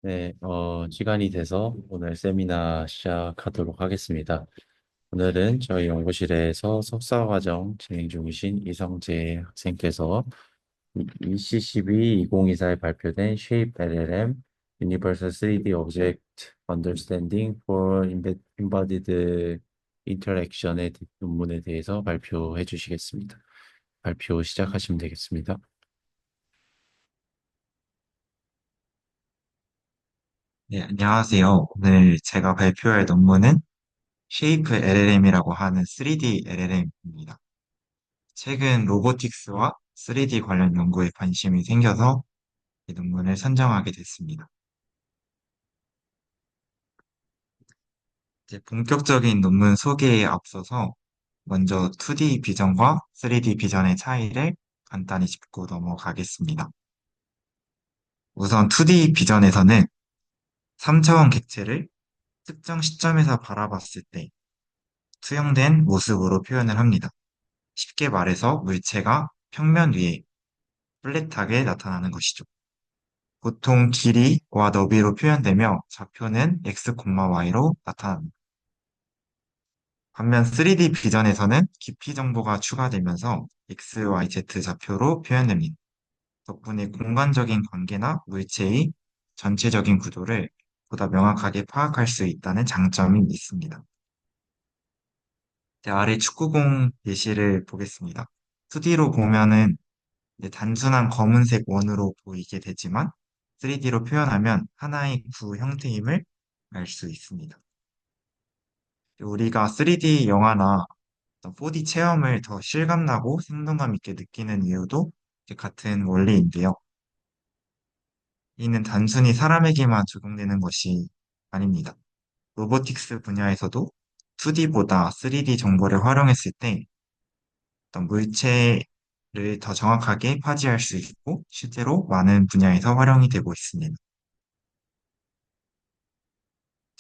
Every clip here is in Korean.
네, 시간이 돼서 오늘 세미나 시작하도록 하겠습니다. 오늘은 저희 연구실에서 석사과정 진행 중이신 이성재 학생께서 ECCB 2024에 발표된 Shape LLM Universal 3D Object Understanding for Embodied Interaction의 논문에 대해서 발표해 주시겠습니다. 발표 시작하시면 되겠습니다. 네, 안녕하세요. 오늘 제가 발표할 논문은 Shape LLM이라고 하는 3D LLM입니다. 최근 로보틱스와 3D 관련 연구에 관심이 생겨서 이 논문을 선정하게 됐습니다. 이제 본격적인 논문 소개에 앞서서 먼저 2D 비전과 3D 비전의 차이를 간단히 짚고 넘어가겠습니다. 우선 2D 비전에서는 3차원 객체를 특정 시점에서 바라봤을 때 투영된 모습으로 표현을 합니다. 쉽게 말해서 물체가 평면 위에 플랫하게 나타나는 것이죠. 보통 길이와 너비로 표현되며 좌표는 x, y로 나타납니다. 반면 3D 비전에서는 깊이 정보가 추가되면서 x, y, z 좌표로 표현됩니다. 덕분에 공간적인 관계나 물체의 전체적인 구조를 보다 명확하게 파악할 수 있다는 장점이 있습니다. 아래 축구공 예시를 보겠습니다. 2D로 보면은 단순한 검은색 원으로 보이게 되지만 3D로 표현하면 하나의 구 형태임을 알 수 있습니다. 우리가 3D 영화나 4D 체험을 더 실감나고 생동감 있게 느끼는 이유도 이제 같은 원리인데요. 이는 단순히 사람에게만 적용되는 것이 아닙니다. 로보틱스 분야에서도 2D보다 3D 정보를 활용했을 때 어떤 물체를 더 정확하게 파지할 수 있고 실제로 많은 분야에서 활용이 되고 있습니다.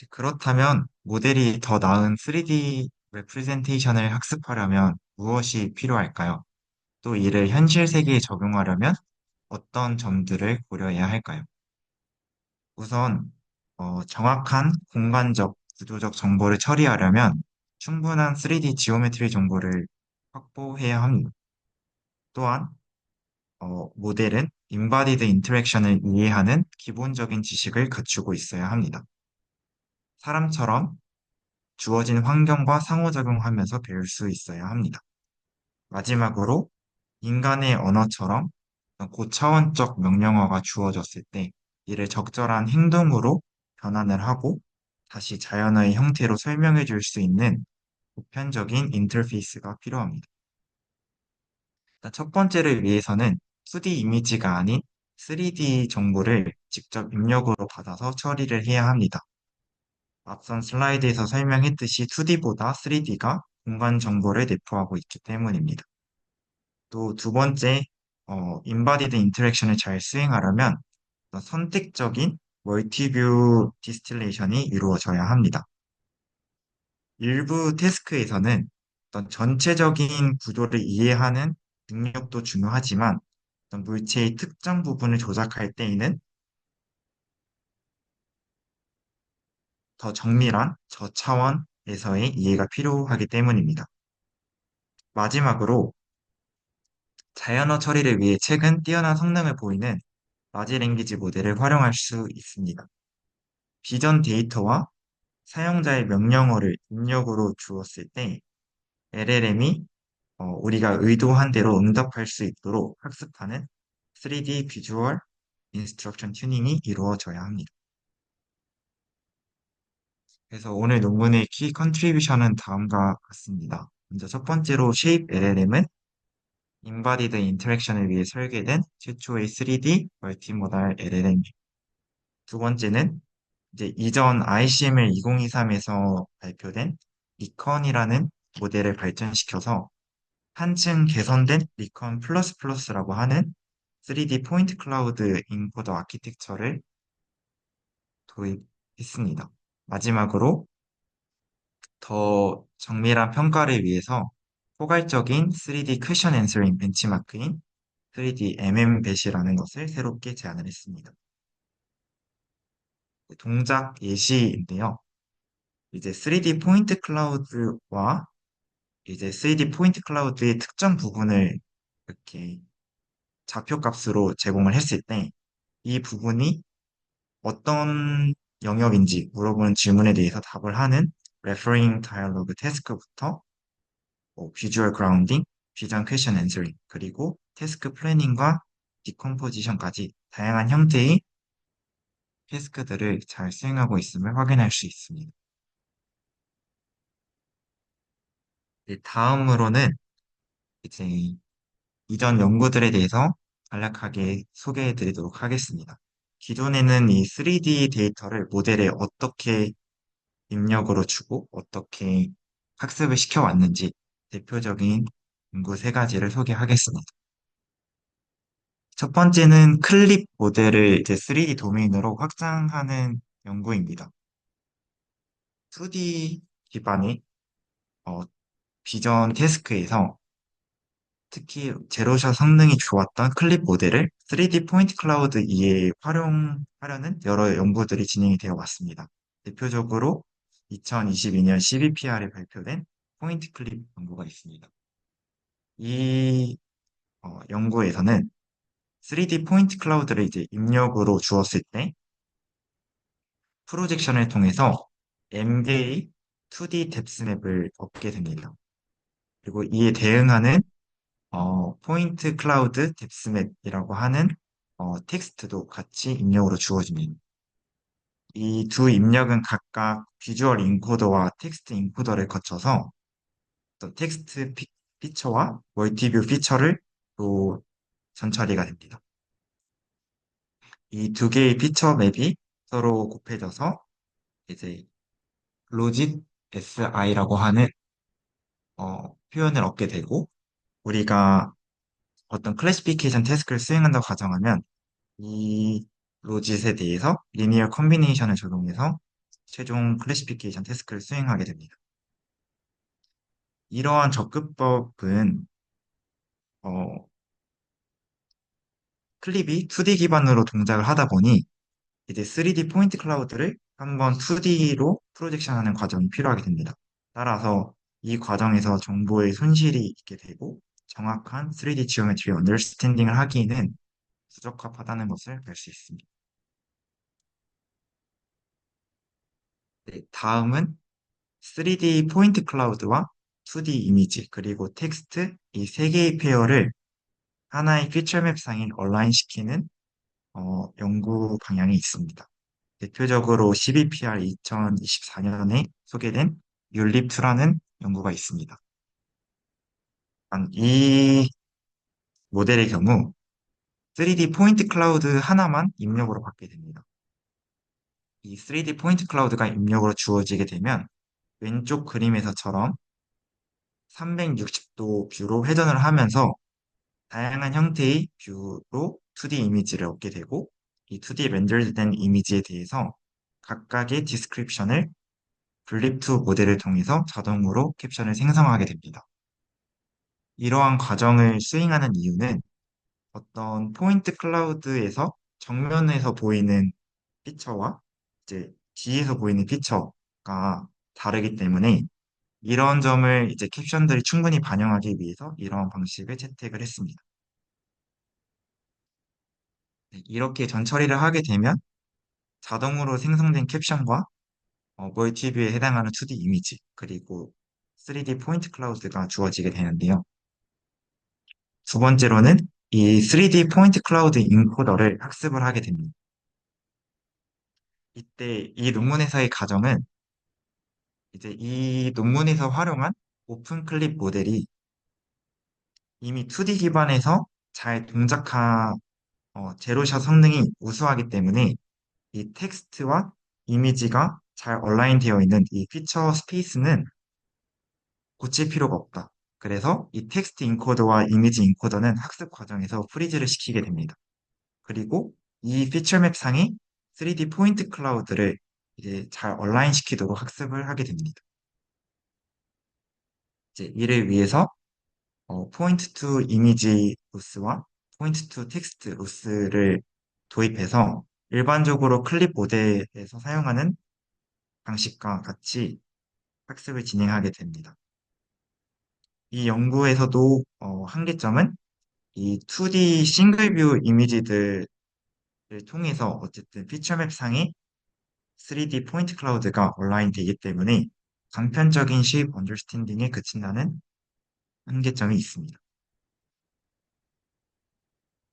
그렇다면 모델이 더 나은 3D 레프레젠테이션을 학습하려면 무엇이 필요할까요? 또 이를 현실 세계에 적용하려면 어떤 점들을 고려해야 할까요? 우선 정확한 공간적, 구조적 정보를 처리하려면 충분한 3D 지오메트리 정보를 확보해야 합니다. 또한 모델은 인바디드 인터랙션을 이해하는 기본적인 지식을 갖추고 있어야 합니다. 사람처럼 주어진 환경과 상호작용하면서 배울 수 있어야 합니다. 마지막으로 인간의 언어처럼 고차원적 명령어가 주어졌을 때 이를 적절한 행동으로 변환을 하고 다시 자연어의 형태로 설명해 줄 수 있는 보편적인 인터페이스가 필요합니다. 일단 첫 번째를 위해서는 2D 이미지가 아닌 3D 정보를 직접 입력으로 받아서 처리를 해야 합니다. 앞선 슬라이드에서 설명했듯이 2D보다 3D가 공간 정보를 내포하고 있기 때문입니다. 또 두 번째, 인바디드 인터랙션을 잘 수행하려면 선택적인 멀티뷰 디스틸레이션이 이루어져야 합니다. 일부 태스크에서는 어떤 전체적인 구조를 이해하는 능력도 중요하지만 어떤 물체의 특정 부분을 조작할 때에는 더 정밀한 저차원에서의 이해가 필요하기 때문입니다. 마지막으로 자연어 처리를 위해 최근 뛰어난 성능을 보이는 라지 랭귀지 모델을 활용할 수 있습니다. 비전 데이터와 사용자의 명령어를 입력으로 주었을 때 LLM이 우리가 의도한 대로 응답할 수 있도록 학습하는 3D 비주얼 인스트럭션 튜닝이 이루어져야 합니다. 그래서 오늘 논문의 키 컨트리뷰션은 다음과 같습니다. 먼저 첫 번째로 Shape LLM은 인바디드 인터랙션을 위해 설계된 최초의 3D 멀티모달 LLM. 두 번째는 이제 이전 ICML 2023에서 발표된 리컨이라는 모델을 발전시켜서 한층 개선된 리컨 플러스 플러스라고 하는 3D 포인트 클라우드 인코더 아키텍처를 도입했습니다. 마지막으로 더 정밀한 평가를 위해서 포괄적인 3D 퀘션 앤서링 벤치마크인 3D MMBET이라는 것을 새롭게 제안을 했습니다. 동작 예시인데요. 이제 3D 포인트 클라우드와 이제 3D 포인트 클라우드의 특정 부분을 이렇게 좌표값으로 제공을 했을 때 이 부분이 어떤 영역인지 물어보는 질문에 대해서 답을 하는 레퍼링 다이얼로그 태스크부터 비주얼 그라운딩, 비전 퀘션 앤서링, 그리고 태스크 플래닝과 디컴포지션까지 다양한 형태의 태스크들을 잘 수행하고 있음을 확인할 수 있습니다. 네, 다음으로는 이제 이전 연구들에 대해서 간략하게 소개해 드리도록 하겠습니다. 기존에는 이 3D 데이터를 모델에 어떻게 입력으로 주고 어떻게 학습을 시켜왔는지 대표적인 연구 세 가지를 소개하겠습니다. 첫 번째는 클립 모델을 이제 3D 도메인으로 확장하는 연구입니다. 2D 기반의 어, 비전 태스크에서 특히 제로샷 성능이 좋았던 클립 모델을 3D 포인트 클라우드 이에 활용하려는 여러 연구들이 진행이 되어 왔습니다. 대표적으로 2022년 CVPR에 발표된 포인트 클립 연구가 있습니다. 이 연구에서는 3D 포인트 클라우드를 이제 입력으로 주었을 때 프로젝션을 통해서 M개의 2D 뎁스맵을 얻게 됩니다. 그리고 이에 대응하는 포인트 클라우드 뎁스맵이라고 하는 텍스트도 같이 입력으로 주어집니다. 이 두 입력은 각각 비주얼 인코더와 텍스트 인코더를 거쳐서 또 텍스트 피처와 멀티뷰 피처를 또 전처리가 됩니다. 이 두 개의 피처 맵이 서로 곱해져서 이제 로짓 SI라고 하는 표현을 얻게 되고 우리가 어떤 클래시피케이션 태스크를 수행한다고 가정하면 이 로짓에 대해서 리니어 컨비네이션을 적용해서 최종 클래시피케이션 태스크를 수행하게 됩니다. 이러한 접근법은 어, 클립이 2D 기반으로 동작을 하다 보니 이제 3D 포인트 클라우드를 한번 2D로 프로젝션하는 과정이 필요하게 됩니다. 따라서 이 과정에서 정보의 손실이 있게 되고 정확한 3D 지오메트리 언더스탠딩을 하기에는 부적합하다는 것을 알 수 있습니다. 네, 다음은 3D 포인트 클라우드와 2D 이미지 그리고 텍스트 이 세 개의 페어를 하나의 피처맵 상에 얼라인시키는 연구 방향이 있습니다. 대표적으로 CBPR 2024년에 소개된 율립2라는 연구가 있습니다. 이 모델의 경우 3D 포인트 클라우드 하나만 입력으로 받게 됩니다. 이 3D 포인트 클라우드가 입력으로 주어지게 되면 왼쪽 그림에서처럼 360도 뷰로 회전을 하면서 다양한 형태의 뷰로 2D 이미지를 얻게 되고 이 2D 렌더된 이미지에 대해서 각각의 디스크립션을 블립2 모델을 통해서 자동으로 캡션을 생성하게 됩니다. 이러한 과정을 수행하는 이유는 어떤 포인트 클라우드에서 정면에서 보이는 피처와 이제 뒤에서 보이는 피처가 다르기 때문에 이런 점을 이제 캡션들이 충분히 반영하기 위해서 이러한 방식을 채택을 했습니다. 네, 이렇게 전처리를 하게 되면 자동으로 생성된 캡션과 멀티뷰에 해당하는 2D 이미지 그리고 3D 포인트 클라우드가 주어지게 되는데요. 두 번째로는 이 3D 포인트 클라우드 인코더를 학습을 하게 됩니다. 이때 이 논문에서의 가정은 이제 이 논문에서 활용한 오픈 클립 모델이 이미 2D 기반에서 잘 제로샷 성능이 우수하기 때문에 이 텍스트와 이미지가 잘 얼라인 되어 있는 이 피처 스페이스는 고칠 필요가 없다. 그래서 이 텍스트 인코더와 이미지 인코더는 학습 과정에서 프리즈를 시키게 됩니다. 그리고 이 피처맵 상의 3D 포인트 클라우드를 이제 잘 얼라인 시키도록 학습을 하게 됩니다. 이제 이를 위해서 포인트 투 이미지 로스와 포인트 투 텍스트 로스를 도입해서 일반적으로 클립 모델에서 사용하는 방식과 같이 학습을 진행하게 됩니다. 이 연구에서도 한계점은 이 2D 싱글 뷰 이미지들을 통해서 어쨌든 피처맵 상에 3D 포인트 클라우드가 온라인 되기 때문에 단편적인 쉐입 언더스탠딩에 그친다는 한계점이 있습니다.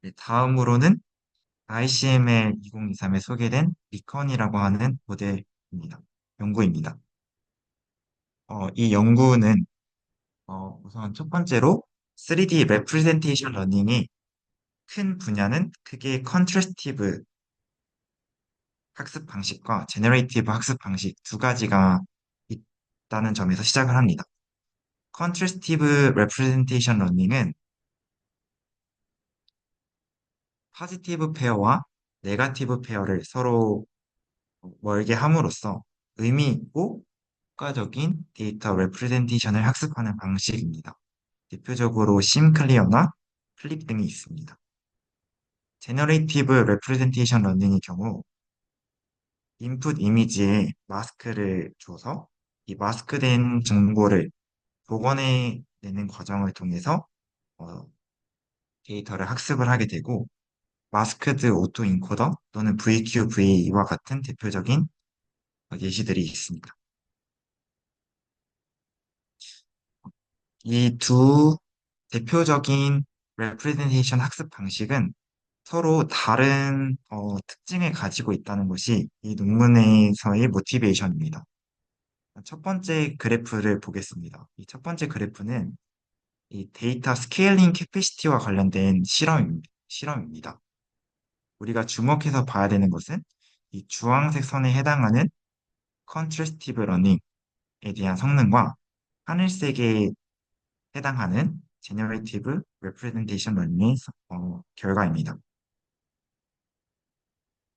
네, 다음으로는 ICML 2023에 소개된 비컨이라고 하는 모델입니다. 연구입니다. 이 연구는 우선 첫 번째로 3D 레프레젠테이션 러닝의 큰 분야는 크게 컨트래스티브 학습 방식과 제너레이티브 학습 방식 두 가지가 있다는 점에서 시작을 합니다. 컨트래스티브 레프레젠테이션 러닝은 포지티브 페어와 네거티브 페어를 서로 멀게 함으로써 의미 있고 효과적인 데이터 레프레젠테이션을 학습하는 방식입니다. 대표적으로 심클리어나 플립 등이 있습니다. 제너레이티브 레프레젠테이션 러닝의 경우 인풋 이미지에 마스크를 줘서 이 마스크된 정보를 복원해내는 과정을 통해서 어, 데이터를 학습을 하게 되고 마스크드 오토 인코더 또는 VQVA와 같은 대표적인 예시들이 있습니다. 이 두 대표적인 레프레젠테이션 학습 방식은 서로 다른 특징을 가지고 있다는 것이 이 논문에서의 모티베이션입니다. 첫 번째 그래프를 보겠습니다. 이 첫 번째 그래프는 이 데이터 스케일링 캐패시티와 관련된 실험입니다. 우리가 주목해서 봐야 되는 것은 이 주황색 선에 해당하는 컨트래스티브 러닝에 대한 성능과 하늘색에 해당하는 제너레이티브 레프레젠테이션 러닝의 결과입니다.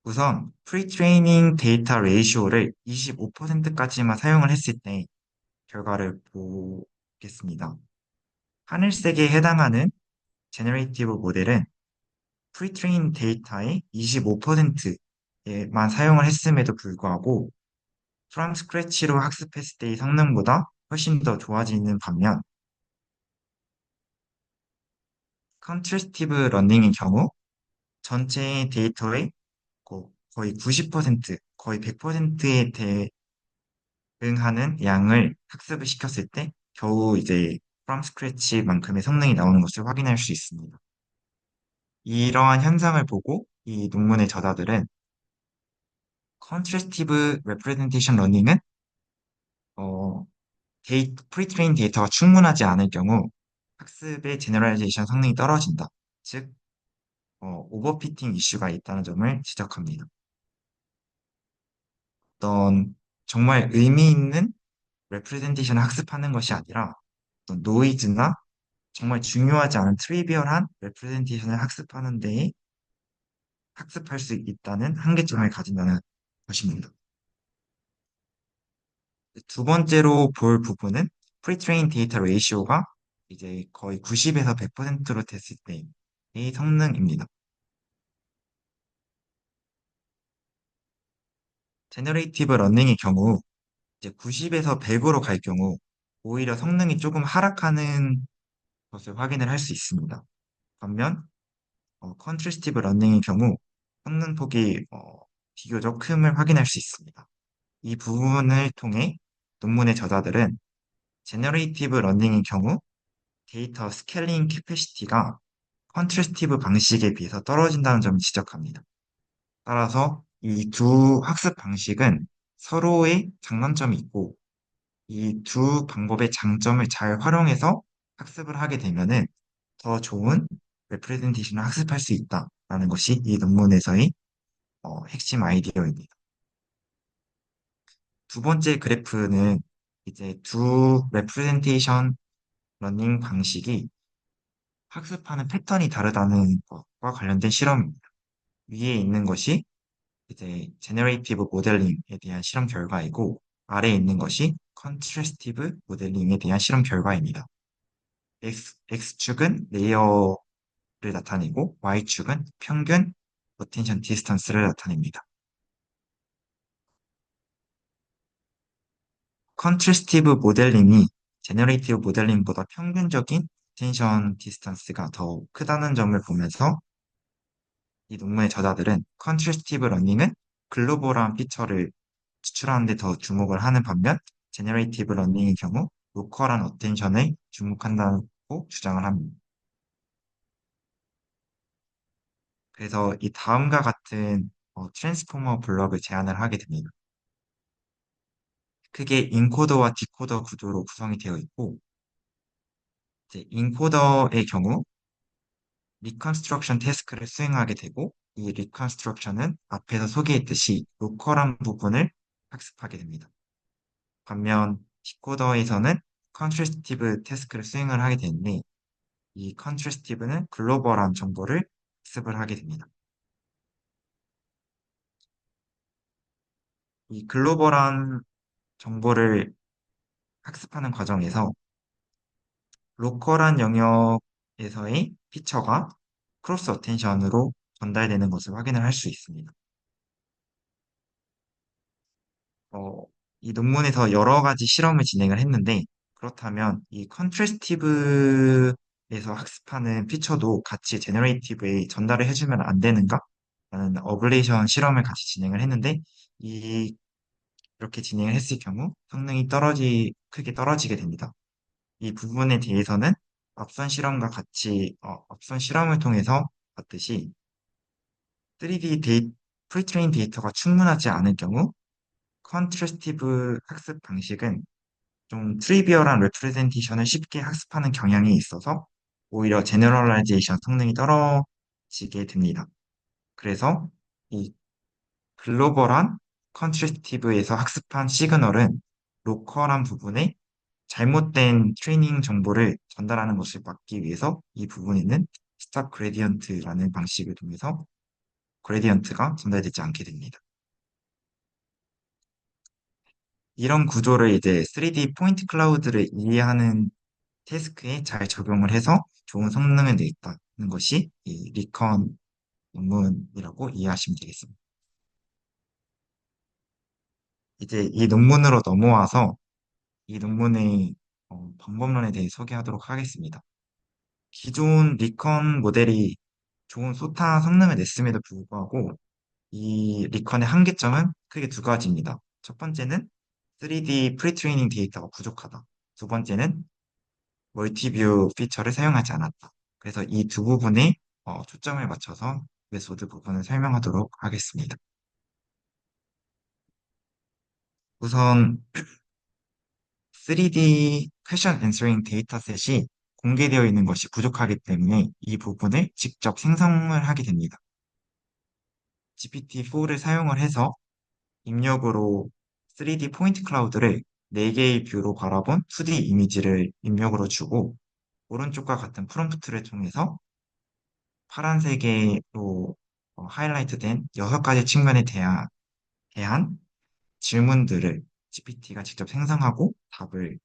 우선 프리트레이닝 데이터 레이쇼를 25%까지만 사용을 했을 때 결과를 보겠습니다. 하늘색에 해당하는 제너레이티브 모델은 프리트레인 데이터의 25%에만 사용을 했음에도 불구하고 프롬 스크래치로 학습했을 때의 성능보다 훨씬 더 좋아지는 반면 컨트래스티브 러닝의 경우 전체 데이터의 거의 90%, 거의 100%에 대응하는 양을 학습을 시켰을 때 겨우 이제 프롬 스크래치만큼의 성능이 나오는 것을 확인할 수 있습니다. 이러한 현상을 보고 이 논문의 저자들은 컨트래스티브 레프레젠테이션 러닝은 프리트레인 데이터가 충분하지 않을 경우 학습의 제너럴라이제이션 성능이 떨어진다. 즉, 오버피팅 이슈가 있다는 점을 지적합니다. 어떤 정말 의미 있는 레프레젠테이션을 학습하는 것이 아니라 어떤 노이즈나 정말 중요하지 않은 트리비얼한 레프레젠테이션을 학습하는 데에 학습할 수 있다는 한계점을 가진다는 것입니다. 두 번째로 볼 부분은 프리트레인 데이터 레이시오가 이제 거의 90에서 100%로 됐을 때의 성능입니다. 제너레이티브 러닝의 경우 이제 90에서 100으로 갈 경우 오히려 성능이 조금 하락하는 것을 확인을 할 수 있습니다. 반면 컨트리스티브 러닝의 경우 성능 폭이 비교적 큼을 확인할 수 있습니다. 이 부분을 통해 논문의 저자들은 제너레이티브 러닝의 경우 데이터 스케일링 캐패시티가 컨트래스티브 방식에 비해서 떨어진다는 점을 지적합니다. 따라서 이 두 학습 방식은 서로의 장단점이 있고 이 두 방법의 장점을 잘 활용해서 학습을 하게 되면은 더 좋은 레프레젠테이션을 학습할 수 있다라는 것이 이 논문에서의 핵심 아이디어입니다. 두 번째 그래프는 이제 두 레프레젠테이션 러닝 방식이 학습하는 패턴이 다르다는 것과 관련된 실험입니다. 위에 있는 것이 이제 제너레이티브 모델링에 대한 실험 결과이고 아래에 있는 것이 컨트래스티브 모델링에 대한 실험 결과입니다. X축은 레이어를 나타내고 Y축은 평균 어텐션 디스턴스를 나타냅니다. 컨트리스티브 모델링이 제너레이티브 모델링보다 평균적인 어텐션 디스턴스가 더 크다는 점을 보면서 이 논문의 저자들은 컨트리스티브 러닝은 글로벌한 피처를 추출하는 데 더 주목을 하는 반면 제너레이티브 러닝의 경우 로컬한 어텐션에 주목한다고 주장을 합니다. 그래서 이 다음과 같은 트랜스포머 블럭을 제안을 하게 됩니다. 크게 인코더와 디코더 구조로 구성이 되어 있고, 이제 인코더의 경우 리컨스트럭션 태스크를 수행하게 되고, 이 리컨스트럭션은 앞에서 소개했듯이 로컬한 부분을 학습하게 됩니다. 반면 디코더에서는 컨트리스티브 태스크를 수행을 하게 되는데, 이 컨트리스티브는 글로벌한 정보를 학습을 하게 됩니다. 이 글로벌한 정보를 학습하는 과정에서 로컬한 영역에서의 피처가 크로스 어텐션으로 전달되는 것을 확인을 할 수 있습니다. 어, 이 논문에서 여러 가지 실험을 진행을 했는데, 그렇다면 이 컨트래스티브에서 학습하는 피처도 같이 제너레이티브에 전달을 해주면 안 되는가? 라는 어블레이션 실험을 같이 진행을 했는데, 이, 이렇게 진행을 했을 경우 성능이 크게 떨어지게 됩니다. 이 부분에 대해서는 앞선 실험을 통해서 봤듯이 3D 프리트레인 데이터가 충분하지 않을 경우 컨트래스티브 학습 방식은 좀 트리비얼한 레프레젠테이션을 쉽게 학습하는 경향이 있어서 오히려 제너럴라이제이션 성능이 떨어지게 됩니다. 그래서 이 글로벌한 컨트래스티브에서 학습한 시그널은 로컬한 부분에 잘못된 트레이닝 정보를 전달하는 것을 막기 위해서 이 부분에는 스탑 그레디언트라는 방식을 통해서 그레디언트가 전달되지 않게 됩니다. 이런 구조를 이제 3D 포인트 클라우드를 이해하는 태스크에 잘 적용을 해서 좋은 성능을 냈다는 것이 이 리컨 논문이라고 이해하시면 되겠습니다. 이제 이 논문으로 넘어와서 이 논문의 방법론에 대해 소개하도록 하겠습니다. 기존 리컨 모델이 좋은 소타 성능을 냈음에도 불구하고 이 리컨의 한계점은 크게 두 가지입니다. 첫 번째는 3D 프리트레이닝 데이터가 부족하다. 두 번째는 멀티뷰 피처를 사용하지 않았다. 그래서 이 두 부분에 초점을 맞춰서 메소드 부분을 설명하도록 하겠습니다. 우선 3D 퀘션 앤서링 데이터셋이 공개되어 있는 것이 부족하기 때문에 이 부분을 직접 생성을 하게 됩니다. GPT-4를 사용을 해서 입력으로 3D 포인트 클라우드를 4개의 뷰로 바라본 2D 이미지를 입력으로 주고 오른쪽과 같은 프롬프트를 통해서 파란색으로 하이라이트된 6가지 측면에 대한 질문들을 GPT가 직접 생성하고 답을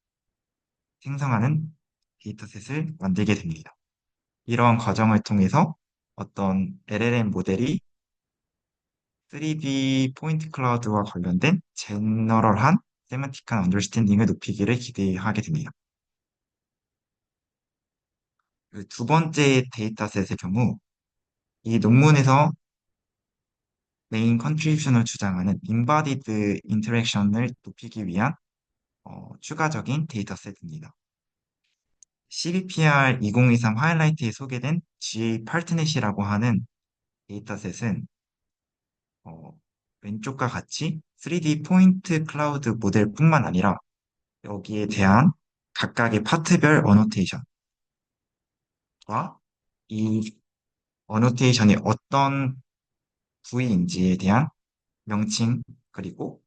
생성하는 데이터셋을 만들게 됩니다. 이러한 과정을 통해서 어떤 LLM 모델이 3D 포인트 클라우드와 관련된 제너럴한 세만틱한 언더스탠딩을 높이기를 기대하게 됩니다. 그 두 번째 데이터셋의 경우 이 논문에서 메인 컨트리뷰션을 주장하는 인바디드 인터랙션을 높이기 위한 추가적인 데이터셋입니다. CBPR 2023 하이라이트에 소개된 GA 파트넷이라고 하는 데이터셋은 어, 왼쪽과 같이 3D 포인트 클라우드 모델뿐만 아니라 여기에 대한 각각의 파트별 어노테이션과 이 어노테이션이 어떤 부위인지에 대한 명칭 그리고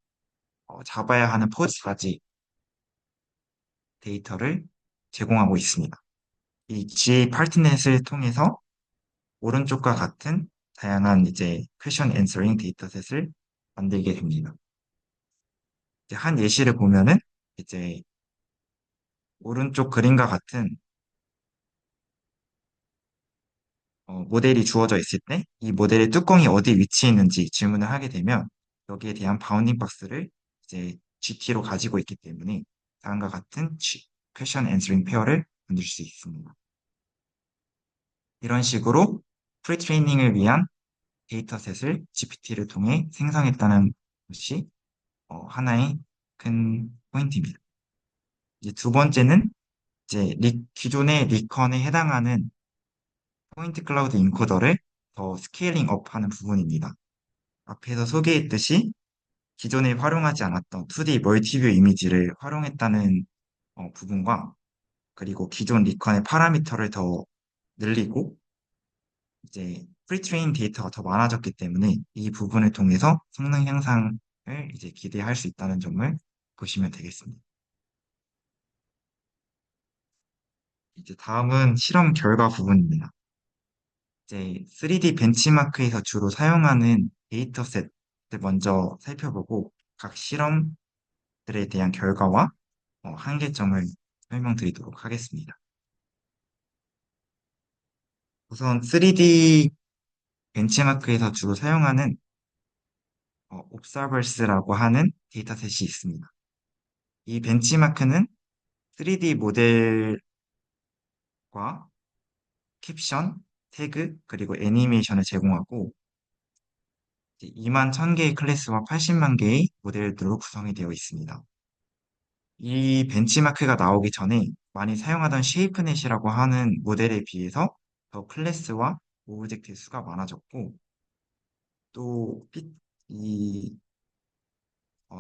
잡아야 하는 포즈까지 데이터를 제공하고 있습니다. 이 GA 파트넷을 통해서 오른쪽과 같은 다양한 이제 퀘션 앤서링 데이터셋을 만들게 됩니다. 이제 한 예시를 보면은 이제 오른쪽 그림과 같은 모델이 주어져 있을 때 이 모델의 뚜껑이 어디 위치에 있는지 질문을 하게 되면 여기에 대한 바운딩 박스를 이제 GT로 가지고 있기 때문에 다음과 같은 Question Answering Pair를 만들 수 있습니다. 이런 식으로 프리트레이닝을 위한 데이터셋을 GPT를 통해 생성했다는 것이 하나의 큰 포인트입니다. 이제 두 번째는 이제 기존의 리컨에 해당하는 포인트 클라우드 인코더를 더 스케일링 업하는 부분입니다. 앞에서 소개했듯이 기존에 활용하지 않았던 2D 멀티뷰 이미지를 활용했다는 부분과 그리고 기존 리컨의 파라미터를 더 늘리고 이제 프리트레인 데이터가 더 많아졌기 때문에 이 부분을 통해서 성능 향상을 이제 기대할 수 있다는 점을 보시면 되겠습니다. 이제 다음은 실험 결과 부분입니다. 이제 3D 벤치마크에서 주로 사용하는 데이터셋을 먼저 살펴보고 각 실험들에 대한 결과와 한계점을 설명드리도록 하겠습니다. 우선 3D 벤치마크에서 주로 사용하는 옵서버스라고 하는 데이터셋이 있습니다. 이 벤치마크는 3D 모델과 캡션, 태그, 그리고 애니메이션을 제공하고 2만 1000개의 클래스와 80만 개의 모델들로 구성이 되어 있습니다. 이 벤치마크가 나오기 전에 많이 사용하던 쉐이프넷이라고 하는 모델에 비해서 더 클래스와 오브젝트의 수가 많아졌고 또 이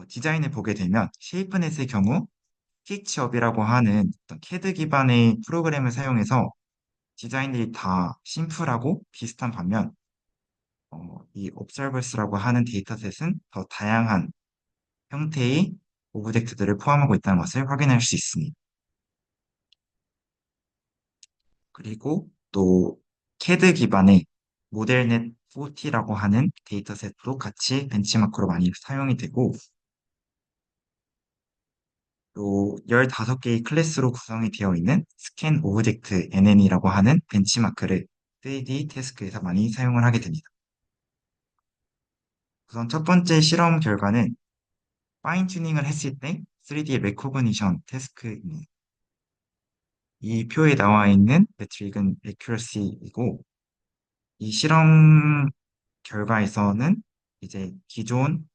디자인을 보게 되면 쉐이프넷의 경우 스케치업이라고 하는 어떤 캐드 기반의 프로그램을 사용해서 디자인들이 다 심플하고 비슷한 반면 이 Observers라고 하는 데이터셋은 더 다양한 형태의 오브젝트들을 포함하고 있다는 것을 확인할 수 있습니다. 그리고 또 CAD 기반의 모델넷 40라고 하는 데이터셋도 같이 벤치마크로 많이 사용이 되고 또 15개의 클래스로 구성이 되어 있는 스캔 오브젝트 NN이라고 하는 벤치마크를 3D 태스크에서 많이 사용을 하게 됩니다. 우선 첫 번째 실험 결과는 파인 튜닝을 했을 때 3D 레코그니션 태스크입니다. 이 표에 나와 있는 매트릭은 accuracy이고 이 실험 결과에서는 이제 기존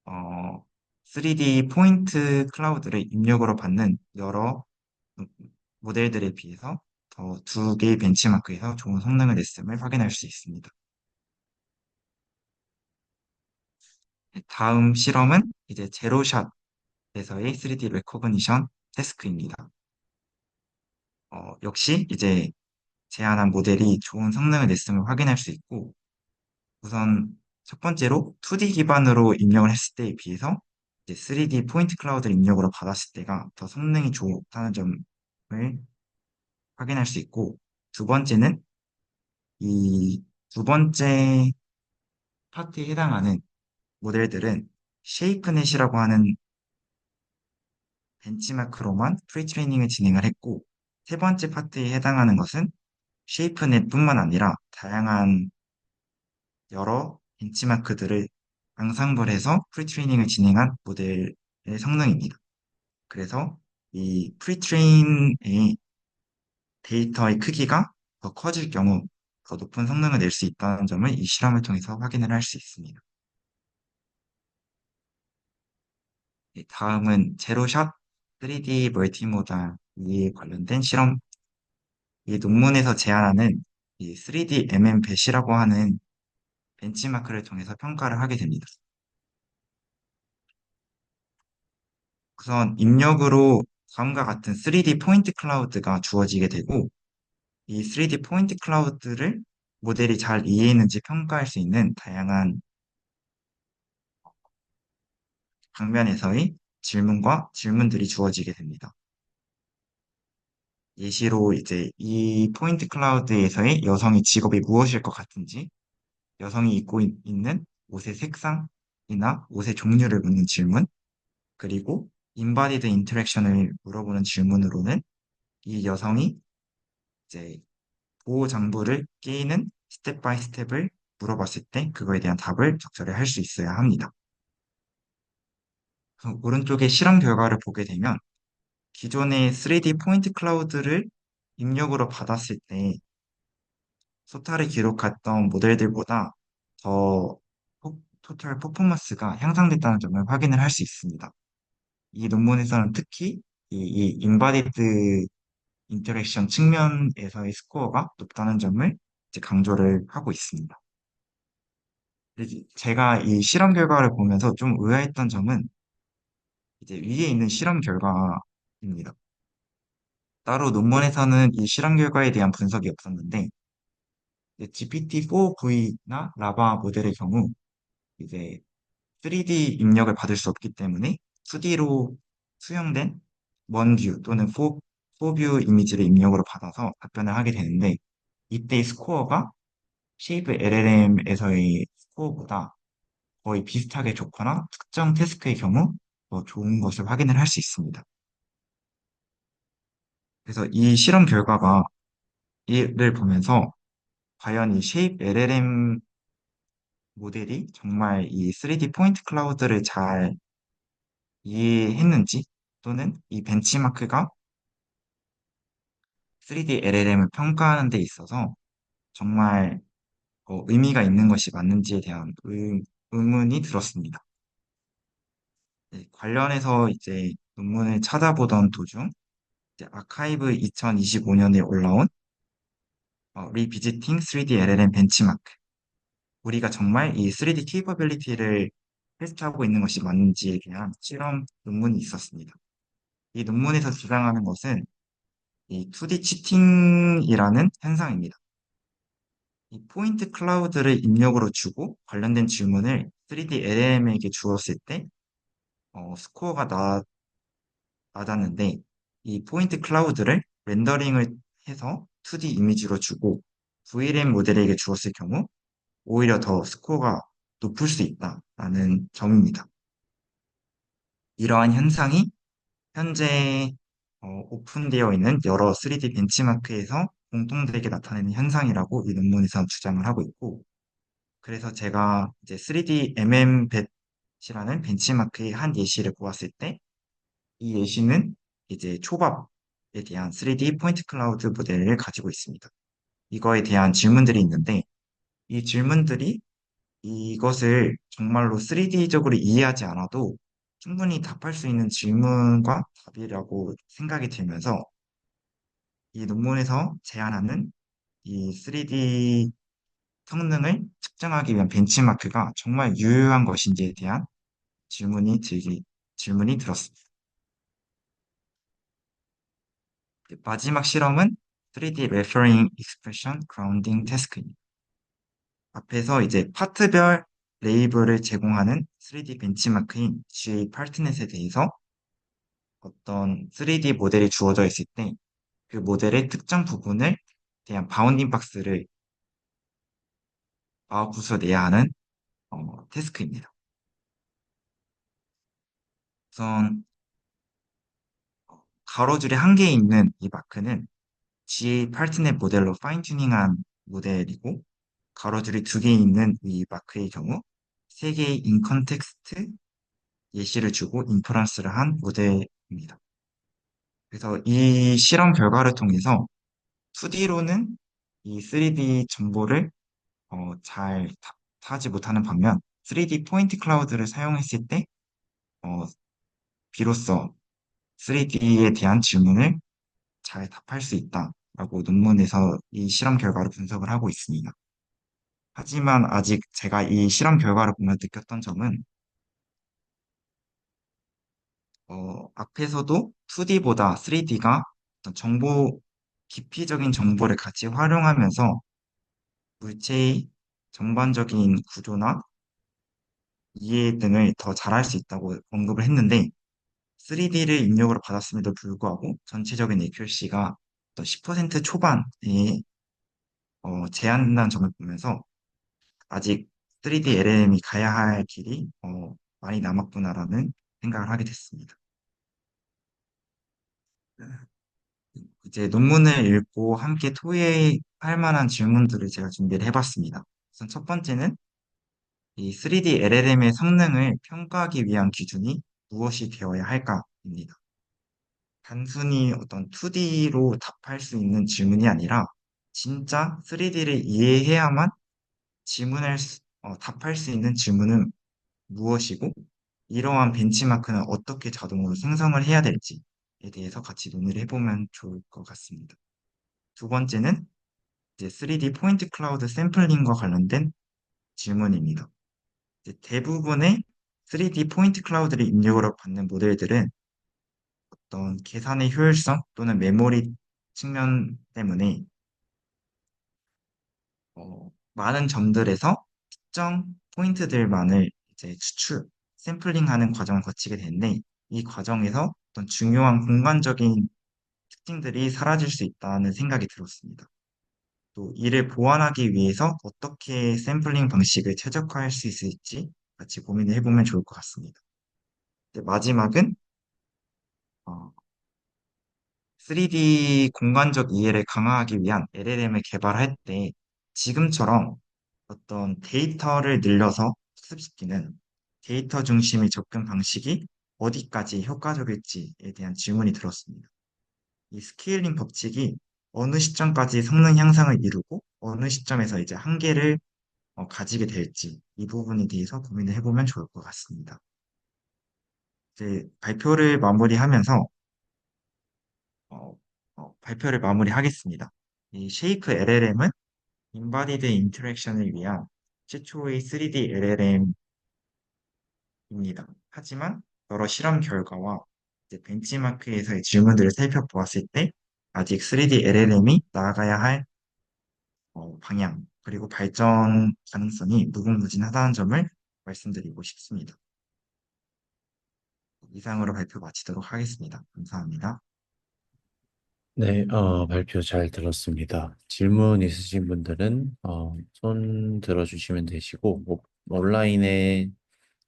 어, 3D 포인트 클라우드를 입력으로 받는 여러 모델들에 비해서 더 두 개의 벤치마크에서 좋은 성능을 냈음을 확인할 수 있습니다. 네, 다음 실험은 이제 제로샷에서의 3D 레코그니션 태스크입니다. 역시 이제 제안한 모델이 좋은 성능을 냈음을 확인할 수 있고 우선 첫 번째로 2D 기반으로 입력을 했을 때에 비해서 이제 3D 포인트 클라우드를 입력으로 받았을 때가 더 성능이 좋다는 점을 확인할 수 있고 두 번째는 이 두 번째 파트에 해당하는 모델들은 쉐이프넷이라고 하는 벤치마크로만 프리트레이닝을 진행을 했고 세 번째 파트에 해당하는 것은 쉐이프넷뿐만 아니라 다양한 여러 벤치마크들을 앙상블해서 프리트레이닝을 진행한 모델의 성능입니다. 그래서 이 프리트레인의 데이터의 크기가 더 커질 경우 더 높은 성능을 낼 수 있다는 점을 이 실험을 통해서 확인을 할 수 있습니다. 네, 다음은 제로샷 3D 멀티모달에 관련된 실험, 이 논문에서 제안하는 이 3D MMBET이라고 하는 벤치마크를 통해서 평가를 하게 됩니다. 우선 입력으로 다음과 같은 3D 포인트 클라우드가 주어지게 되고 이 3D 포인트 클라우드를 모델이 잘 이해했는지 평가할 수 있는 다양한 방면에서의 질문과 질문들이 주어지게 됩니다. 예시로 이제 이 포인트 클라우드에서의 여성의 직업이 무엇일 것 같은지, 여성이 입고 있는 옷의 색상이나 옷의 종류를 묻는 질문, 그리고 인바디드 인터랙션을 물어보는 질문으로는 이 여성이 이제 고장부를 깨는 스텝 바이 스텝을 물어봤을 때 그거에 대한 답을 적절히 할 수 있어야 합니다. 오른쪽에 실험 결과를 보게 되면 기존의 3D 포인트 클라우드를 입력으로 받았을 때 소타를 기록했던 모델들보다 더 토탈 퍼포먼스가 향상됐다는 점을 확인을 할 수 있습니다. 이 논문에서는 특히 이 인바디드 인터랙션 측면에서의 스코어가 높다는 점을 이제 강조를 하고 있습니다. 제가 이 실험 결과를 보면서 좀 의아했던 점은 이제 위에 있는 실험 결과입니다. 따로 논문에서는 이 실험 결과에 대한 분석이 없었는데 GPT-4V나 라바 모델의 경우 이제 3D 입력을 받을 수 없기 때문에 2D로 수형된 원뷰 또는 4뷰 이미지를 입력으로 받아서 답변을 하게 되는데 이때의 스코어가 쉐이프 LLM에서의 스코어보다 거의 비슷하게 좋거나 특정 태스크의 경우 더 좋은 것을 확인을 할 수 있습니다. 그래서 이 실험 결과가 이를 보면서 과연 이 쉐이프 LLM 모델이 정말 이 3D 포인트 클라우드를 잘 이해했는지 또는 이 벤치마크가 3D LLM을 평가하는 데 있어서 정말 의미가 있는 것이 맞는지에 대한 의문이 들었습니다. 네, 관련해서 이제 논문을 찾아보던 도중 이제 아카이브 2025년에 올라온 Revisiting 3D LLM 벤치마크 우리가 정말 이 3D 케이퍼빌리티를 테스트하고 있는 것이 맞는지에 대한 실험 논문이 있었습니다. 이 논문에서 주장하는 것은 이 2D 치팅이라는 현상입니다. 이 포인트 클라우드를 입력으로 주고 관련된 질문을 3D LLM에게 주었을 때 스코어가 낮았는데 이 포인트 클라우드를 렌더링을 해서 2D 이미지로 주고 VLM 모델에게 주었을 경우 오히려 더 스코어가 높을 수 있다라는 점입니다. 이러한 현상이 현재 오픈되어 있는 여러 3D 벤치마크에서 공통되게 나타내는 현상이라고 이 논문에서 주장을 하고 있고, 그래서 제가 이제 3D MMBET이라는 벤치마크의 한 예시를 보았을 때, 이 예시는 이제 초밥에 대한 3D 포인트 클라우드 모델을 가지고 있습니다. 이거에 대한 질문들이 있는데, 이 질문들이 이것을 정말로 3D적으로 이해하지 않아도 충분히 답할 수 있는 질문과 답이라고 생각이 들면서 이 논문에서 제안하는 이 3D 성능을 측정하기 위한 벤치마크가 정말 유효한 것인지에 대한 질문이 들었습니다. 마지막 실험은 3D Referring Expression Grounding Task입니다. 앞에서 이제 파트별 레이블을 제공하는 3D 벤치마크인 GA 파트넷에 대해서 어떤 3D 모델이 주어져 있을 때 그 모델의 특정 부분을 대한 바운딩 박스를 아웃풋으로 내야 하는 태스크입니다. 우선 가로줄이 한 개 있는 이 마크는 GA 파트넷 모델로 파인 튜닝한 모델이고 가로줄이 두 개 있는 이 마크의 경우 세 개의 인컨텍스트 예시를 주고 인퍼런스를 한 모델입니다. 그래서 이 실험 결과를 통해서 2D로는 이 3D 정보를 잘 타지 못하는 반면 3D 포인트 클라우드를 사용했을 때 어, 비로소 3D에 대한 질문을 잘 답할 수 있다라고 논문에서 이 실험 결과를 분석을 하고 있습니다. 하지만 아직 제가 이 실험 결과를 보며 느꼈던 점은 앞에서도 2D보다 3D가 어떤 깊이적인 정보를 같이 활용하면서 물체의 전반적인 구조나 이해 등을 더 잘할 수 있다고 언급을 했는데 3D를 입력으로 받았음에도 불구하고 전체적인 accuracy가 또 10% 초반에 제한된다는 점을 보면서 아직 3D LLM이 가야 할 길이 많이 남았구나라는 생각을 하게 됐습니다. 이제 논문을 읽고 함께 토의할 만한 질문들을 제가 준비를 해봤습니다. 우선 첫 번째는 이 3D LLM의 성능을 평가하기 위한 기준이 무엇이 되어야 할까입니다. 단순히 어떤 2D로 답할 수 있는 질문이 아니라 진짜 3D를 이해해야만 답할 수 있는 질문은 무엇이고 이러한 벤치마크는 어떻게 자동으로 생성을 해야 될지에 대해서 같이 논의를 해보면 좋을 것 같습니다. 두 번째는 이제 3D 포인트 클라우드 샘플링과 관련된 질문입니다. 이제 대부분의 3D 포인트 클라우드를 입력으로 받는 모델들은 어떤 계산의 효율성 또는 메모리 측면 때문에 많은 점들에서 특정 포인트들만을 이제 샘플링하는 과정을 거치게 되는데 이 과정에서 어떤 중요한 공간적인 특징들이 사라질 수 있다는 생각이 들었습니다. 또 이를 보완하기 위해서 어떻게 샘플링 방식을 최적화할 수 있을지 같이 고민을 해보면 좋을 것 같습니다. 이제 마지막은 어, 3D 공간적 이해를 강화하기 위한 LLM을 개발할 때 지금처럼 어떤 데이터를 늘려서 수습시키는 데이터 중심의 접근 방식이 어디까지 효과적일지에 대한 질문이 들었습니다. 이 스케일링 법칙이 어느 시점까지 성능 향상을 이루고 어느 시점에서 이제 한계를 가지게 될지 이 부분에 대해서 고민을 해보면 좋을 것 같습니다. 이제 발표를 마무리하겠습니다. 이 쉐이크 LLM은 인바디드 인터랙션을 위한 최초의 3D LLM입니다. 하지만 여러 실험 결과와 이제 벤치마크에서의 질문들을 살펴보았을 때 아직 3D LLM이 나아가야 할 방향 그리고 발전 가능성이 무궁무진하다는 점을 말씀드리고 싶습니다. 이상으로 발표 마치도록 하겠습니다. 감사합니다. 네, 발표 잘 들었습니다. 질문 있으신 분들은 손 들어주시면 되시고, 온라인에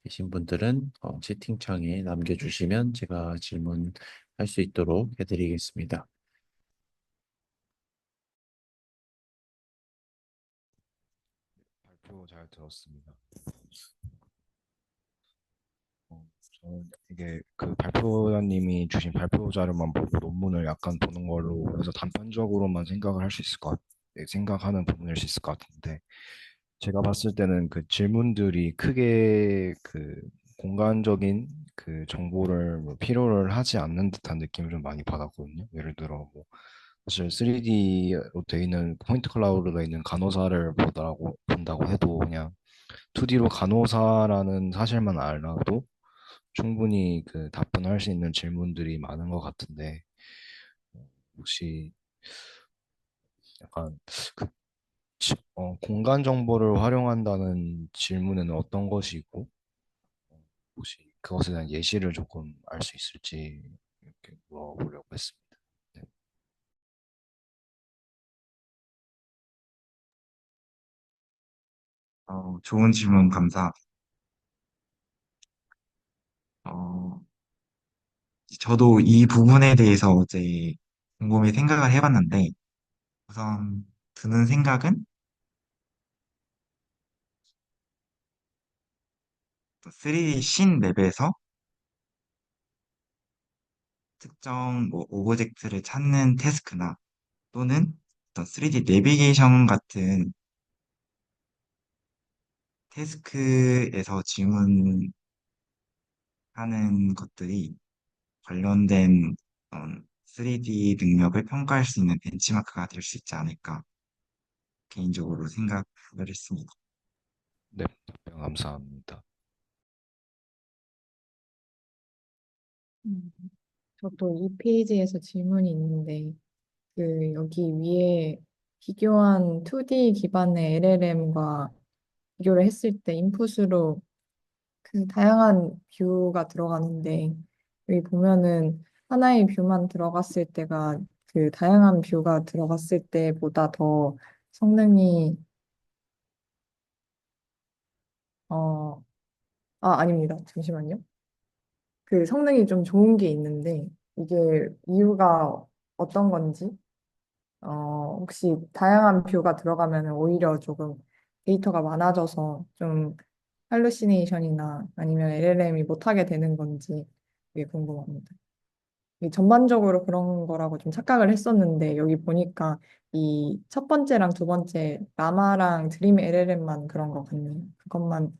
계신 분들은 채팅창에 남겨주시면 제가 질문할 수 있도록 해드리겠습니다. 발표 잘 들었습니다. 저는 이게 그 발표자님이 주신 발표자료만 보고 논문을 약간 보는 걸로 그래서 단편적으로만 생각을 할 수 있을 것 생각하는 부분일 수 있을 것 같은데 제가 봤을 때는 그 질문들이 크게 그 공간적인 그 정보를 뭐 필요를 하지 않는 듯한 느낌을 좀 많이 받았거든요. 예를 들어 뭐 사실 3D로 돼 있는 포인트 클라우드로 돼 있는 간호사를 본다고 해도 그냥 2D로 간호사라는 사실만 알아도 충분히 그 답변할 수 있는 질문들이 많은 것 같은데 혹시 약간 그 공간 정보를 활용한다는 질문에는 어떤 것이 있고 혹시 그것에 대한 예시를 조금 알 수 있을지 이렇게 물어보려고 했습니다. 네. 좋은 질문 감사합니다. 어, 저도 이 부분에 대해서 이제 곰곰이 생각을 해봤는데 우선 드는 생각은 3D 씬 맵에서 특정 뭐 오브젝트를 찾는 태스크나 또는 어떤 3D 내비게이션 같은 태스크에서 질문하는 것들이 관련된 3D 능력을 평가할 수 있는 벤치마크가 될 수 있지 않을까 개인적으로 생각을 했습니다. 네, 답변 감사합니다. 음, 저도 이 페이지에서 질문이 있는데, 여기 위에 비교한 2D 기반의 LLM과 비교를 했을 때 인풋으로 다양한 뷰가 들어가는데, 여기 보면은 하나의 뷰만 들어갔을 때가 다양한 뷰가 들어갔을 때보다 더 성능이, 어, 아닙니다. 잠시만요. 성능이 좀 좋은 게 있는데, 이게 이유가 어떤 건지, 혹시 다양한 뷰가 들어가면 오히려 조금 데이터가 많아져서 좀 할루시네이션이나 아니면 LLM이 못하게 되는 건지 그게 궁금합니다. 이게 전반적으로 그런 거라고 좀 착각을 했었는데 여기 보니까 이 첫 번째랑 두 번째 라마랑 드림 LLM만 그런 것 같네요. 그것만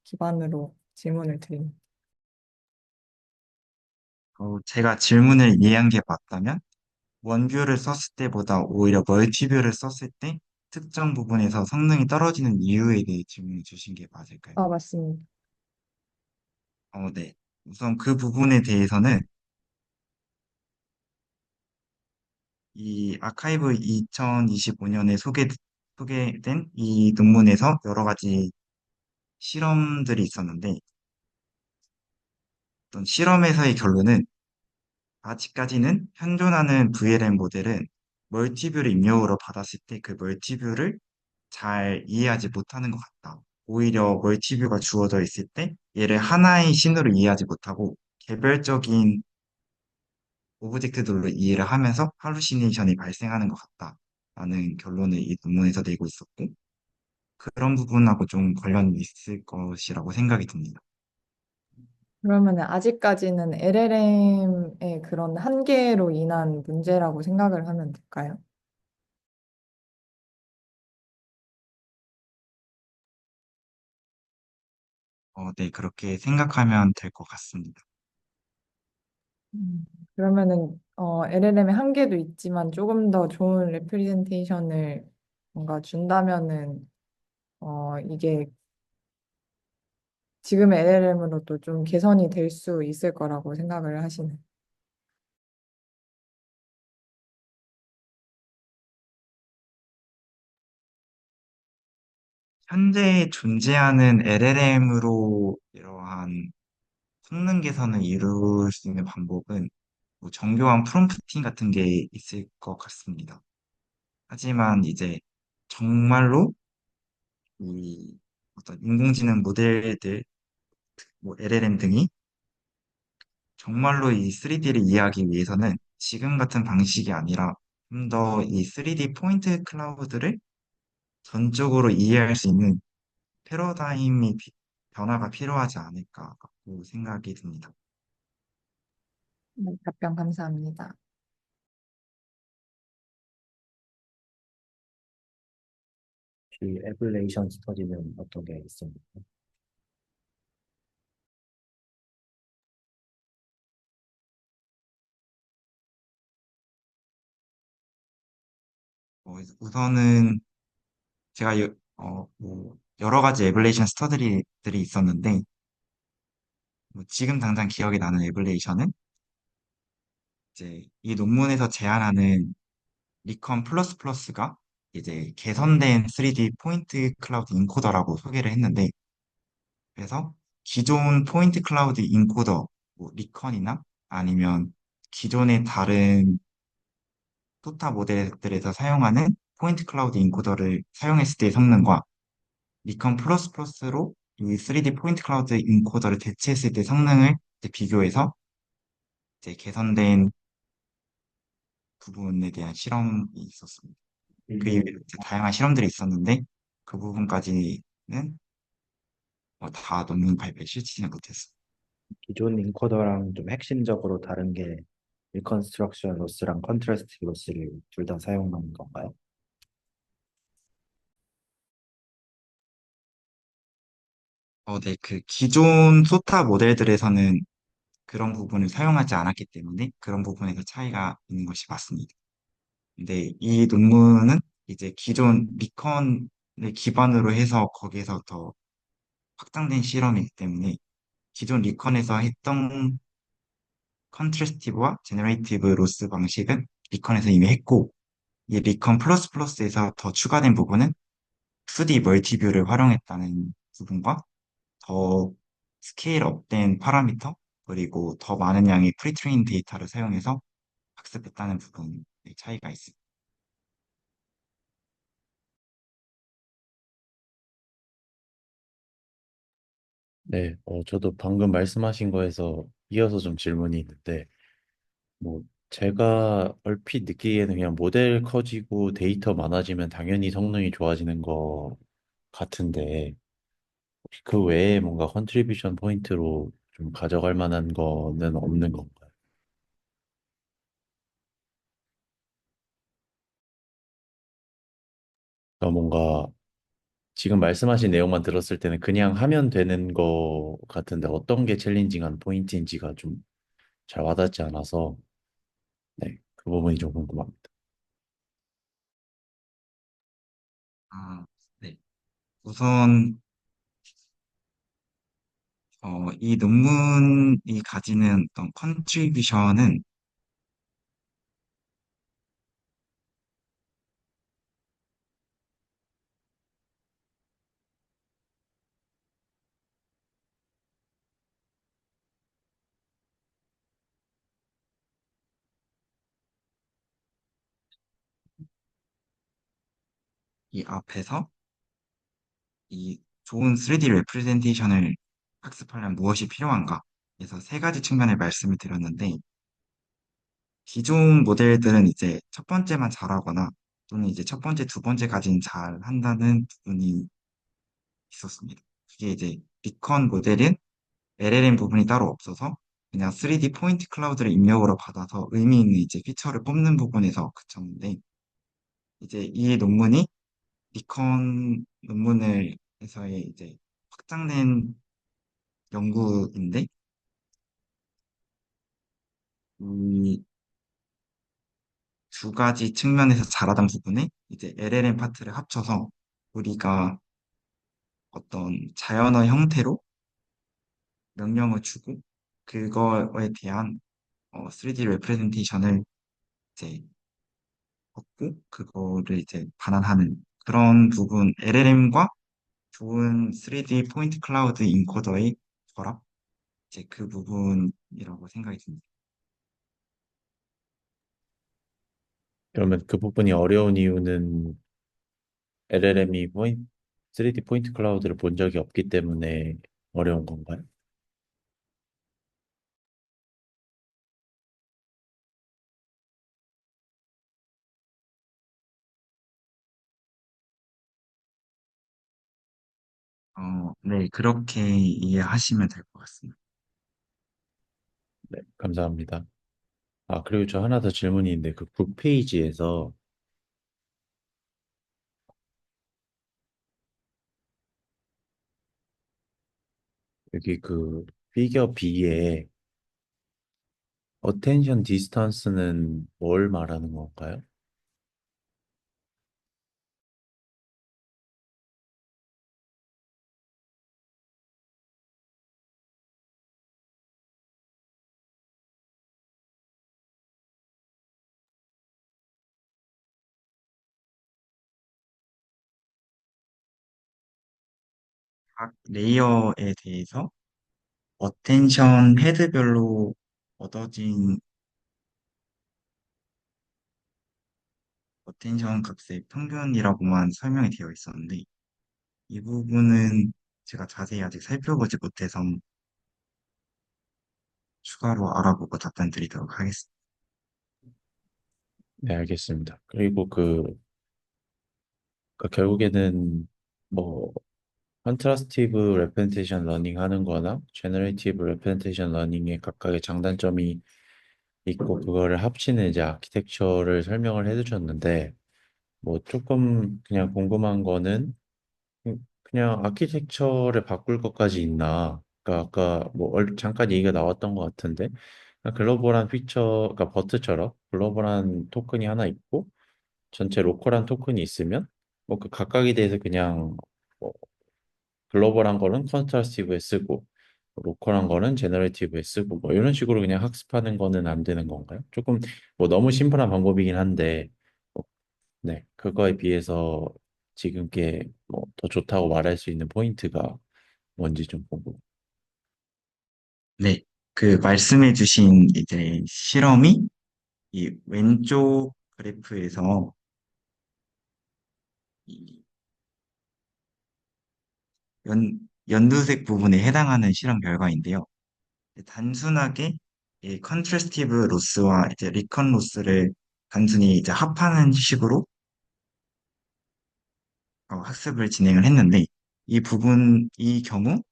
기반으로 질문을 드립니다. 제가 질문을 이해한 게 맞다면 원뷰를 썼을 때보다 오히려 멀티뷰를 썼을 때 특정 부분에서 성능이 떨어지는 이유에 대해 질문을 주신 게 맞을까요? 아, 맞습니다. 네. 우선 그 부분에 대해서는 이 아카이브 2025년에 소개된 이 논문에서 여러 가지 실험들이 있었는데 어떤 실험에서의 결론은 아직까지는 현존하는 VLM 모델은 멀티뷰를 입력으로 받았을 때 그 멀티뷰를 잘 이해하지 못하는 것 같다. 오히려 멀티뷰가 주어져 있을 때 얘를 하나의 신호로 이해하지 못하고 개별적인 오브젝트들로 이해를 하면서 할루시네이션이 발생하는 것 같다라는 결론을 이 논문에서 내고 있었고 그런 부분하고 좀 관련이 있을 것이라고 생각이 듭니다. 그러면 아직까지는 LLM의 그런 한계로 인한 문제라고 생각을 하면 될까요? 네, 그렇게 생각하면 될 것 같습니다. 그러면은 LLM의 한계도 있지만 조금 더 좋은 레프리젠테이션을 뭔가 준다면은 이게 지금의 LLM으로도 좀 개선이 될 수 있을 거라고 생각을 하시는. 현재 존재하는 LLM으로 이러한 성능 개선을 이룰 수 있는 방법은 뭐 정교한 프롬프팅 같은 게 있을 것 같습니다. 하지만 이제 정말로 이 어떤 인공지능 모델들, 뭐 LLM 등이 정말로 이 3D를 이해하기 위해서는 지금 같은 방식이 아니라 좀 더 이 3D 포인트 클라우드를 전적으로 이해할 수 있는 패러다임이 변화가 필요하지 않을까라고 생각이 듭니다. 네, 답변 감사합니다. 이 에블레이션 스터디는 어떤 게 있습니까? 우선은 제가 뭐 여러 가지 에블레이션 스터디들이 있었는데 뭐 지금 당장 기억이 나는 에블레이션은 이제 이 논문에서 제안하는 리컨 플러스 플러스가 이제 개선된 3D 포인트 클라우드 인코더라고 소개를 했는데 그래서 기존 포인트 클라우드 인코더 뭐 리컨이나 아니면 기존의 다른 토타 모델들에서 사용하는 포인트 클라우드 인코더를 사용했을 때의 성능과 리컨 플러스 플러스로 이 3D 포인트 클라우드 인코더를 대체했을 때 성능을 이제 비교해서 이제 개선된 부분에 대한 실험이 있었습니다. 그 이외에 이제 다양한 실험들이 있었는데 그 부분까지는 다 논문 발표에 실지는 못했어요. 기존 인코더랑 좀 핵심적으로 다른 게 리컨스트럭션 로스랑 컨트라스트 로스를 둘 다 사용하는 건가요? 네, 그 기존 소타 모델들에서는 그런 부분을 사용하지 않았기 때문에 그런 부분에서 차이가 있는 것이 맞습니다. 근데 이 논문은 이제 기존 리컨을 기반으로 해서 거기에서 더 확장된 실험이기 때문에 기존 리컨에서 했던 컨트래스티브와 제너레이티브 로스 방식은 리컨에서 이미 했고 이 리컨 플러스 플러스에서 더 추가된 부분은 2D 멀티뷰를 활용했다는 부분과 더 스케일 업된 파라미터 그리고 더 많은 양의 프리트레인 데이터를 사용해서 학습했다는 부분의 차이가 있습니다. 네, 저도 방금 말씀하신 거에서 이어서 좀 질문이 있는데, 뭐, 제가 얼핏 느끼기에는 그냥 모델 커지고 데이터 많아지면 당연히 성능이 좋아지는 거 같은데, 혹시 그 외에 뭔가 컨트리뷰션 포인트로 좀 가져갈 만한 거는 없는 건가요? 그러니까 뭔가 지금 말씀하신 내용만 들었을 때는 그냥 하면 되는 거 같은데 어떤 게 챌린징한 포인트인지가 좀 잘 와닿지 않아서 네, 그 부분이 좀 궁금합니다. 아, 네. 우선 이 논문이 가지는 어떤 컨트리뷰션은 이 앞에서 이 좋은 3D 레프레젠테이션을 학습하려면 무엇이 필요한가? 그래서 세 가지 측면을 말씀을 드렸는데, 기존 모델들은 이제 첫 번째만 잘하거나 또는 이제 첫 번째, 두 번째까지는 잘 한다는 부분이 있었습니다. 그게 이제 비컨 모델은 LLM 부분이 따로 없어서 그냥 3D 포인트 클라우드를 입력으로 받아서 의미 있는 이제 피처를 뽑는 부분에서 그쳤는데, 이제 이 논문이 비컨 논문을 해서의 이제 확장된 연구인데, 이 두 가지 측면에서 잘하던 부분에 이제 LLM 파트를 합쳐서 우리가 어떤 자연어 형태로 명령을 주고 그거에 대한 3D 레프레젠테이션을 이제 얻고 그거를 이제 반환하는 그런 부분 LLM과 좋은 3D 포인트 클라우드 인코더의 결합 이제 그 부분이라고 생각이 듭니다. 그러면 그 부분이 어려운 이유는 LLM이 3D 포인트 클라우드를 본 적이 없기 때문에 어려운 건가요? 네, 그렇게 이해하시면 될 것 같습니다. 네, 감사합니다. 아, 그리고 저 하나 더 질문이 있는데 그 9페이지에서 여기 그 피겨 B에 attention distance는 뭘 말하는 건가요? 각 레이어에 대해서 어텐션 헤드별로 얻어진 어텐션 값의 평균이라고만 설명이 되어 있었는데 이 부분은 제가 자세히 아직 살펴보지 못해서 추가로 알아보고 답변 드리도록 하겠습니다. 네, 알겠습니다. 그리고 그 결국에는 뭐 컨트라스티브 레프레젠테이션 러닝 하는 거나 제너레이티브 레프레젠테이션 러닝의 각각의 장단점이 있고 그거를 합치는 이제 아키텍처를 설명을 해주셨는데 뭐 조금 그냥 궁금한 거는 그냥 아키텍처를 바꿀 것까지 있나? 그러니까 아까 뭐 잠깐 얘기가 나왔던 것 같은데 그냥 글로벌한 피처, 그러니까 버트처럼 글로벌한 토큰이 하나 있고 전체 로컬한 토큰이 있으면 뭐 그 각각에 대해서 그냥 뭐 글로벌한 거는 컨트라스티브에 쓰고 로컬한 거는 제너레이티브에 쓰고 뭐 이런 식으로 그냥 학습하는 거는 안 되는 건가요? 조금 뭐 너무 심플한 방법이긴 한데 뭐, 네 그거에 비해서 지금 게 뭐 더 좋다고 말할 수 있는 포인트가 뭔지 좀 보고 네, 그 말씀해주신 이제 실험이 이 왼쪽 그래프에서 이 연두색 부분에 해당하는 실험 결과인데요. 단순하게 이 컨트래스티브 로스와 이제 리컨 로스를 단순히 이제 합하는 식으로 학습을 진행을 했는데 이 경우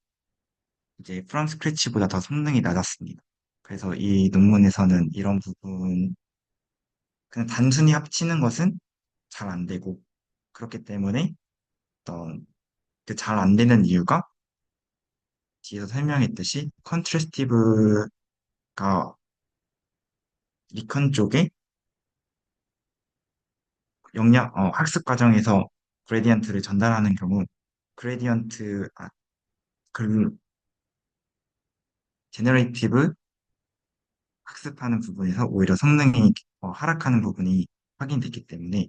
이제 프롬 스크래치보다 더 성능이 낮았습니다. 그래서 이 논문에서는 이런 부분, 그냥 단순히 합치는 것은 잘 안 되고, 그렇기 때문에 어떤 그 잘 안 되는 이유가 뒤에서 설명했듯이 컨트래스티브가 리컨 쪽에 학습 과정에서 그레디언트를 전달하는 경우, 그레디언트, 그, 제너레이티브 학습하는 부분에서 오히려 성능이 하락하는 부분이 확인됐기 때문에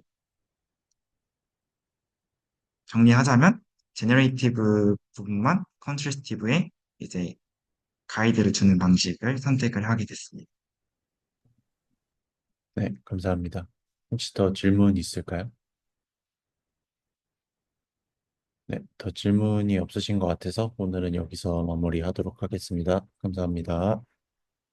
정리하자면 제너레이티브 부분만 컨트래스티브에 이제 가이드를 주는 방식을 선택을 하게 됐습니다. 네, 감사합니다. 혹시 더 질문 있을까요? 네, 더 질문이 없으신 것 같아서 오늘은 여기서 마무리하도록 하겠습니다. 감사합니다.